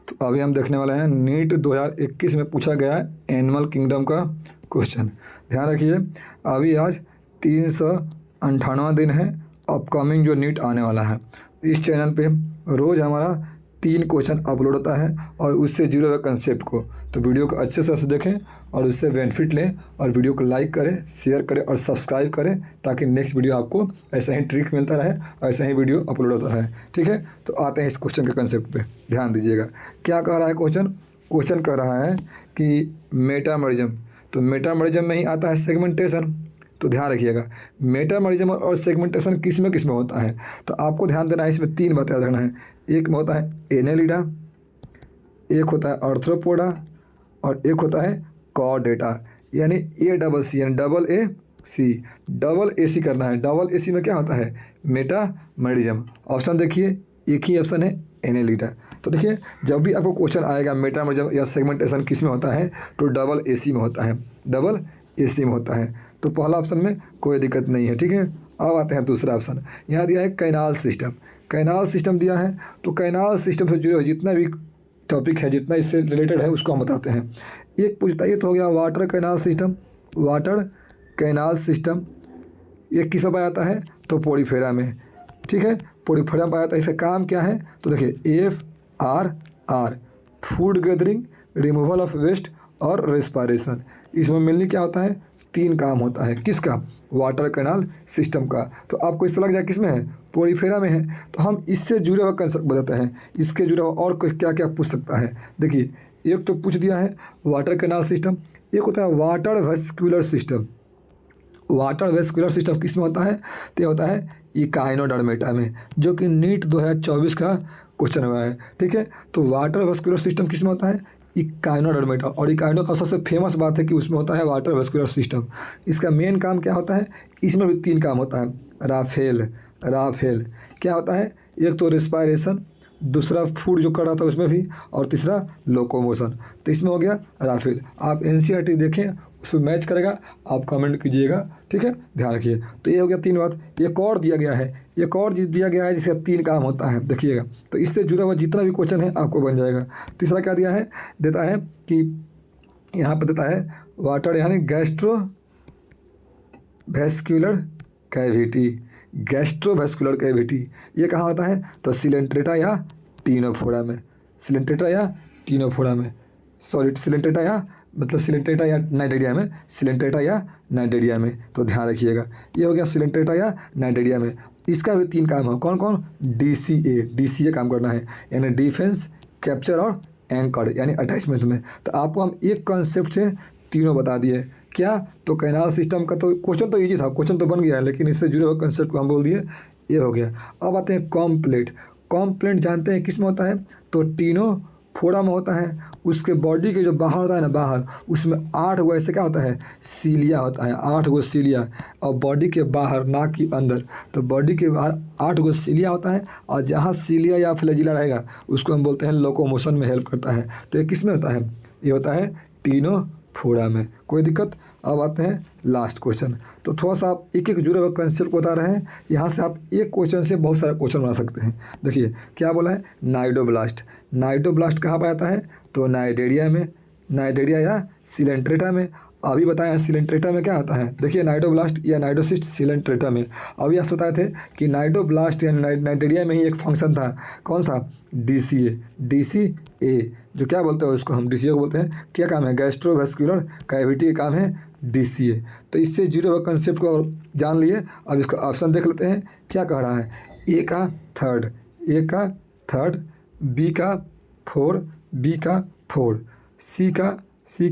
तो अभी हम देखने वाले हैं नीट 2021 में पूछा गया है एनिमल किंगडम का क्वेश्चन। ध्यान रखिए, अभी आज 398वां दिन है अपकमिंग जो नीट आने वाला है। इस चैनल पे रोज़ हमारा 3 क्वेश्चन अपलोड होता है और उससे जुड़े हुए कंसेप्ट को, तो वीडियो को अच्छे से देखें और उससे बेनिफिट लें और वीडियो को लाइक करें, शेयर करें और सब्सक्राइब करें ताकि नेक्स्ट वीडियो आपको ऐसा ही ट्रिक मिलता रहे और ऐसा ही वीडियो अपलोड होता रहे। ठीक है, तो आते हैं इस क्वेश्चन के कंसेप्ट पे। ध्यान दीजिएगा क्या कह रहा है क्वेश्चन कह रहा है कि मेटामरिज्म, तो मेटामरिज्म में ही आता है सेगमेंटेशन। तो ध्यान रखिएगा मेटामरिज्म और सेगमेंटेशन किस में होता है, तो आपको ध्यान देना है, इसमें 3 बातें याद रखना है। एक में होता है एनेलिडा, एक होता है आर्थ्रोपोडा और एक होता है कॉर्डेटा, यानी AC यानी डबल AC करना है। डबल AC में क्या होता है मेटामरिज्म। ऑप्शन देखिए, एक ही ऑप्शन है एनेलिडा। तो देखिए जब भी आपको क्वेश्चन आएगा मेटामरिज्म या सेगमेंटेशन किस में होता है तो डबल AC में होता है, डबल AC में होता है। तो पहला ऑप्शन में कोई दिक्कत नहीं है। ठीक है, अब आते हैं दूसरा ऑप्शन। यहाँ दिया है कैनाल सिस्टम। कैनाल सिस्टम दिया है, तो कैनाल सिस्टम से जुड़े हुए जितना भी टॉपिक है, जितना इससे रिलेटेड है उसको हम बताते हैं। एक पूछता है, ये तो हो गया water canal system. Water canal system ये किस में पाया जाता है तो पोरीफेरा में। ठीक है, पोरीफेरा में पाया जाता है। इसका काम क्या है तो देखिए FRR, food gathering, removal of waste और रेस्पायरेशन। इसमें मेनली क्या होता है 3 काम होता है। किसका वाटर कैनाल सिस्टम का। तो आपको इससे लग जाए किस में है पोरीफेरा में है, तो हम इससे जुड़े हुए कंसेप्ट बताते हैं। इसके जुड़े हुआ और क्या क्या पूछ सकता है। देखिए एक तो पूछ दिया है वाटर कैनाल सिस्टम, एक होता है water vascular system. Water vascular system किस में होता है तो ये होता है इकाइनोडर्मेटा में, जो कि नीट 2024 का क्वेश्चन हुआ है। ठीक है, तो वाटर वेस्कुलर सिस्टम किस में होता है इकाइनोडर्मेटा, और इकाइनो का सबसे फेमस बात है कि उसमें होता है वाटर वेस्कुलर सिस्टम। इसका मेन काम क्या होता है, इसमें भी 3 काम होता है। राफेल क्या होता है, एक तो रेस्पायरेशन, दूसरा फूड जो कर रहा था उसमें भी, और तीसरा लोकोमोशन। तो इसमें हो गया राफेल। आप NCERT देखें उसमें मैच करेगा, आप कमेंट कीजिएगा। ठीक है, ध्यान रखिए। तो ये हो गया 3 बात। एक और दिया गया है जिसका 3 काम होता है, देखिएगा। तो इससे जुड़ा हुआ जितना भी क्वेश्चन है आपको बन जाएगा। तीसरा क्या दिया है, देता है कि यहाँ पर देता है वाटर यानी गैस्ट्रोवेस्कुलर कैविटी। ये कहाँ होता है तो सिलेंट्रेटा या टीनोफोरा में। सिलेंट्रेटा या नाइडेरिया में। तो ध्यान रखिएगा ये हो गया सिलेंट्रेटा या नाइडेरिया में। इसका भी 3 काम है। कौन कौन DCA काम करना है, यानी डिफेंस, कैप्चर और एंकर यानी अटैचमेंट में। तो आपको हम एक कॉन्सेप्ट से तीनों बता दिए। क्या तो कैनाल सिस्टम का तो क्वेश्चन तो ईजी था, क्वेश्चन तो बन गया है, लेकिन इससे जुड़े हुए कंसेप्ट को हम बोल दिए, ये हो गया। अब आते हैं कॉम्प्लेंट जानते हैं किस में होता है तो टीनोफोरा में होता है। उसके बॉडी के जो बाहर होता है ना, बाहर उसमें 8 गो ऐसे क्या होता है सीलिया होता है, 8 गो सीलिया। और बॉडी के बाहर नाक के अंदर, तो बॉडी के बाहर 8 गो सीलिया होता है। और जहाँ सीलिया या फ्लैजिला रहेगा उसको हम बोलते हैं लोकोमोशन में हेल्प करता है। तो ये किस में होता है, ये होता है टीनोफोरा में। कोई दिक्कत। अब आते हैं लास्ट क्वेश्चन। तो थोड़ा सा आप एक जुड़े हुए कंसेप्ट को बता रहे हैं। यहाँ से आप एक क्वेश्चन से बहुत सारे क्वेश्चन बना सकते हैं। देखिए क्या बोला है नाइडोब्लास्ट कहाँ पर आता है तो नाइडेरिया या सिलेंट्रेटा में। अभी बताया सिलेंट्रेटा में क्या आता है, देखिए नाइडोब्लास्ट या नाइडोसिस्ट सिलेंट्रेटा में। अभी आप बताए थे कि नाइडोब्लास्ट या नाइडेरिया में ही एक फंक्शन था, कौन था DCA, जो क्या बोलते हैं उसको हम DCA को बोलते हैं। क्या काम है गैस्ट्रोवेस्कुलर कैविटी का काम है DCA। तो इससे जुड़े हुए कंसेप्ट को जान लिए। अब इसका ऑप्शन देख लेते हैं क्या कह रहा है। A का थर्ड, B का 4, B का 4, C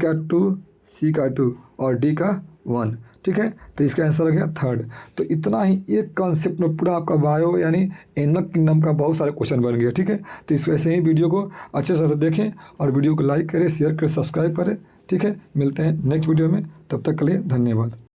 का 2 और D का 1। ठीक है, तो इसका आंसर हो गया 3rd। तो इतना ही एक कॉन्सेप्ट में पूरा आपका बायो यानी एनिमल किंगडम का बहुत सारे क्वेश्चन बन गया। ठीक है, तो इस वैसे ही वीडियो को अच्छे से देखें और वीडियो को लाइक करें, शेयर करें, सब्सक्राइब करें। ठीक है, मिलते हैं नेक्स्ट वीडियो में, तब तक के लिए धन्यवाद।